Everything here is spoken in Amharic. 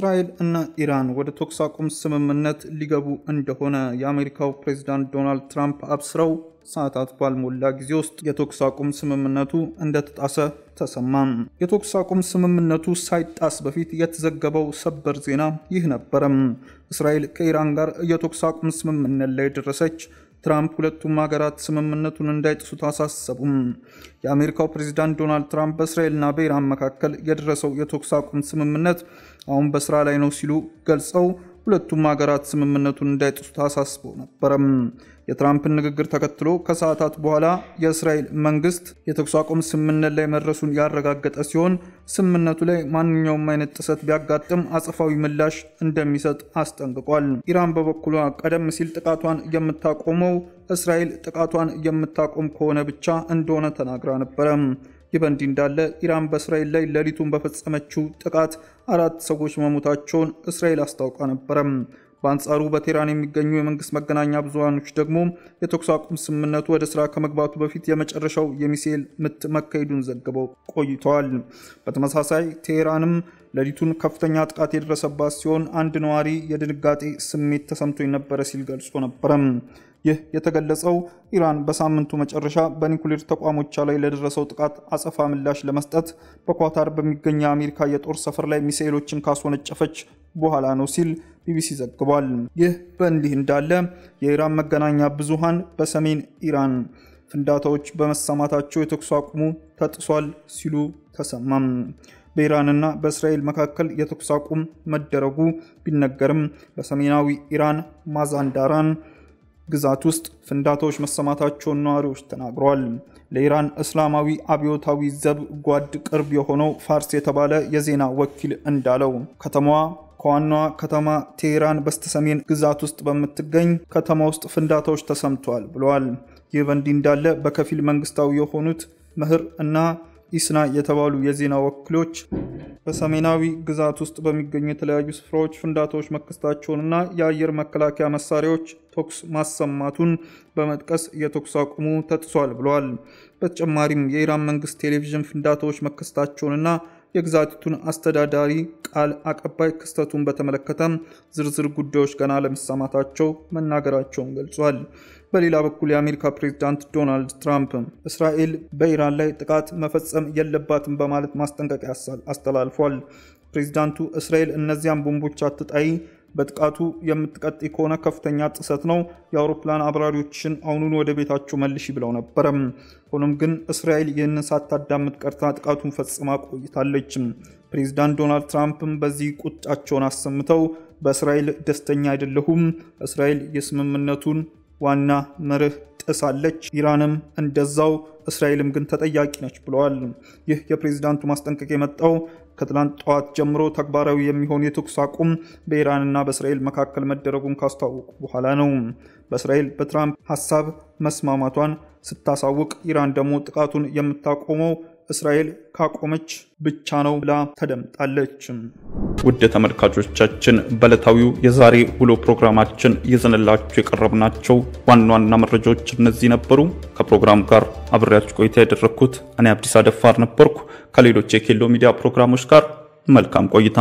እስራኤል እና ኢራን ወደ ተኩስ አቁም ስምምነት ሊገቡ እንደሆነ የአሜሪካው ፕሬዝዳንት ዶናልድ ትራምፕ አብስረው ሰዓታት ባልሞላ ጊዜ ውስጥ የተኩስ አቁም ስምምነቱ እንደተጣሰ ተሰማ። የተኩስ አቁም ስምምነቱ ሳይጣስ በፊት የተዘገበው ሰበር ዜና ይህ ነበር። እስራኤል ከኢራን ጋር የተኩስ አቁም ስምምነት ላይ ደረሰች። ትራምፕ ሁለቱም ሀገራት ስምምነቱን እንዳይጥሱ አሳሰቡ። የአሜሪካው ፕሬዝዳንት ዶናልድ ትራምፕ በእስራኤልና በኢራን መካከል የደረሰው የተኩስ አቁም ስምምነት አሁን በስራ ላይ ነው ሲሉ ገልጸው ሁለቱም ሀገራት ስምምነቱን እንዳይጥሱ አሳስበው ነበር። የትራምፕን ንግግር ተከትሎ ከሰዓታት በኋላ የእስራኤል መንግስት የተኩስ አቁም ስምምነት ላይ መድረሱን ያረጋገጠ ሲሆን ስምምነቱ ላይ ማንኛውም አይነት ጥሰት ቢያጋጥም አጸፋዊ ምላሽ እንደሚሰጥ አስጠንቅቋል። ኢራን በበኩሏ ቀደም ሲል ጥቃቷን የምታቆመው እስራኤል ጥቃቷን የምታቆም ከሆነ ብቻ እንደሆነ ተናግራ ነበር። ይህ በእንዲህ እንዳለ ኢራን በእስራኤል ላይ ሌሊቱን በፈጸመችው ጥቃት 4 ሰዎች መሞታቸውን እስራኤል አስታውቃ ነበር። በአንጻሩ በቴህራን የሚገኙ የመንግስት መገናኛ ብዙሃኖች ደግሞ የተኩስ አቁም ስምምነቱ ወደ ስራ ከመግባቱ በፊት የመጨረሻው የሚሳኤል ምት መካሄዱን ዘግበው ቆይተዋል። በተመሳሳይ ቴህራንም ሌሊቱን ከፍተኛ ጥቃት የደረሰባት ሲሆን አንድ ነዋሪ የድንጋጤ ስሜት ተሰምቶኝ ነበር ሲል ገልጾ ነበር። ይህ የተገለጸው ኢራን በሳምንቱ መጨረሻ በኒኩሌር ተቋሞቿ ላይ ለደረሰው ጥቃት አጸፋ ምላሽ ለመስጠት በኳታር በሚገኝ የአሜሪካ የጦር ሰፈር ላይ ሚሳኤሎችን ካስወነጨፈች በኋላ ነው ሲል ቢቢሲ ዘግቧል። ይህ በእንዲህ እንዳለ የኢራን መገናኛ ብዙሃን በሰሜን ኢራን ፍንዳታዎች በመሰማታቸው የተኩስ አቁሙ ተጥሷል ሲሉ ተሰማም። በኢራንና በእስራኤል መካከል የተኩስ አቁም መደረጉ ቢነገርም በሰሜናዊ ኢራን ማዛንዳራን ግዛት ውስጥ ፍንዳታዎች መሰማታቸውን ነዋሪዎች ተናግረዋል። ለኢራን እስላማዊ አብዮታዊ ዘብ ጓድ ቅርብ የሆነው ፋርስ የተባለ የዜና ወኪል እንዳለው ከተማዋ ከዋናዋ ከተማ ቴህራን በስተሰሜን ግዛት ውስጥ በምትገኝ ከተማ ውስጥ ፍንዳታዎች ተሰምተዋል ብለዋል። ይህ በእንዲህ እንዳለ በከፊል መንግስታዊ የሆኑት መህር እና ኢስና የተባሉ የዜና ወኪሎች በሰሜናዊ ግዛት ውስጥ በሚገኙ የተለያዩ ስፍራዎች ፍንዳታዎች መከሰታቸውንና የአየር መከላከያ መሳሪያዎች ተኩስ ማሰማቱን በመጥቀስ የተኩስ አቁሙ ተጥሷል ብለዋል። በተጨማሪም የኢራን መንግስት ቴሌቪዥን ፍንዳታዎች መከሰታቸውንና የግዛቲቱን አስተዳዳሪ ቃል አቀባይ ክስተቱን በተመለከተ ዝርዝር ጉዳዮች ገና ለመሰማታቸው መናገራቸውን ገልጿል። በሌላ በኩል የአሜሪካ ፕሬዝዳንት ዶናልድ ትራምፕ እስራኤል በኢራን ላይ ጥቃት መፈጸም የለባትም በማለት ማስጠንቀቂያ አስተላልፏል። ፕሬዝዳንቱ እስራኤል እነዚያን ቦምቦች አትጣይ፣ በጥቃቱ የምትቀጥይ ከሆነ ከፍተኛ ጥሰት ነው፣ የአውሮፕላን አብራሪዎችን አሁኑን ወደ ቤታቸው መልሺ ብለው ነበር። ሆኖም ግን እስራኤል ይህንን ሳታዳምጥ ቀርታ ጥቃቱን ፈጽማ ቆይታለች። ፕሬዝዳንት ዶናልድ ትራምፕም በዚህ ቁጣቸውን አሰምተው በእስራኤል ደስተኛ አይደለሁም፣ እስራኤል የስምምነቱን ዋና መርህ ጥሳለች፣ ኢራንም እንደዛው፣ እስራኤልም ግን ተጠያቂ ነች ብለዋል። ይህ የፕሬዝዳንቱ ማስጠንቀቂያ የመጣው ከትላንት ጠዋት ጀምሮ ተግባራዊ የሚሆን የተኩስ አቁም በኢራንና በእስራኤል መካከል መደረጉን ካስታወቁ በኋላ ነው። በእስራኤል በትራምፕ ሐሳብ መስማማቷን ስታሳውቅ ኢራን ደግሞ ጥቃቱን የምታቆመው እስራኤል ካቆመች ብቻ ነው ብላ ተደምጣለች። ውድ ተመልካቾቻችን በዕለታዊው የዛሬ ውሎ ፕሮግራማችን ይዘንላችሁ የቀረብናቸው ዋና መረጃዎች እነዚህ ነበሩ። ከፕሮግራሙ ጋር አብሬያችሁ ቆይታ ያደረኩት እኔ አብዲስ አደፋር ነበርኩ። ከሌሎች የኬሎ ሚዲያ ፕሮግራሞች ጋር መልካም ቆይታ።